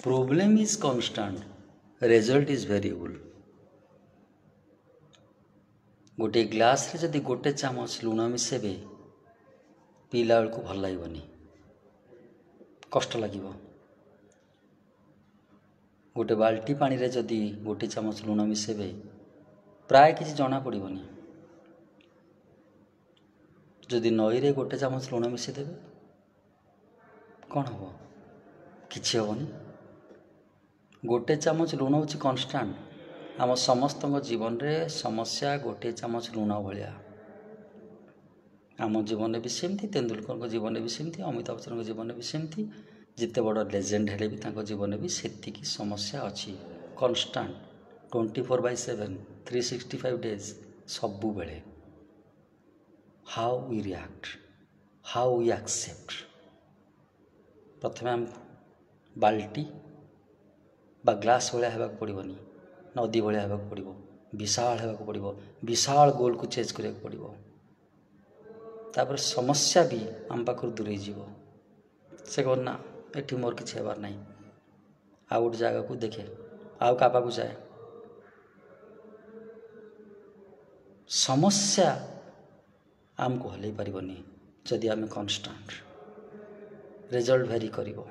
Problem is constant, result is variable. गोटे glass रे जदि गोटे चामच लुण मिसेबे पीला बेलू भल लगनी, कष्ट लगे। गोटे बाल्टी पानी रे जदि गोटे चामच लुण मिसेबे प्राय किसी जना पड़ोनी। जदि नई रे गोटे चामच लुण मिसेदेवे कौन हम, किसी हेनी। गोटे चामच लुण हूँ कन्स्टांट। आम समस्त जीवन रे समस्या गोटे चामच लुण भाया। आम जीवन भी सेमती, तेंदुलकर जीवन भी सेमती, अमिताभ बच्चन जीवन भी सेमती, जिते बड़ लेजेंड हेले भी जीवन भी सेति समस्या अच्छी। कन्स्टांट 24/7 365 डेज सबु बेले। How we react, how we accept. प्रथम आम बाल्टी बा ग्लास भाया होगा पड़ोनी, नदी भाया होगा पड़ो, विशाल होगा पड़ो, विशाल गोल को चेज करा पड़ो। तापर समस्या भी आम पाखर दूरे जीव। से कह ना एटी मोर किसी हेबार ना, आ गोटे जगह को देखे, आउ क्या पाक जाए। समस्या आमको हल पारनी जदि आम कन्स्टांट। रिजल्ट भेरी करिवो।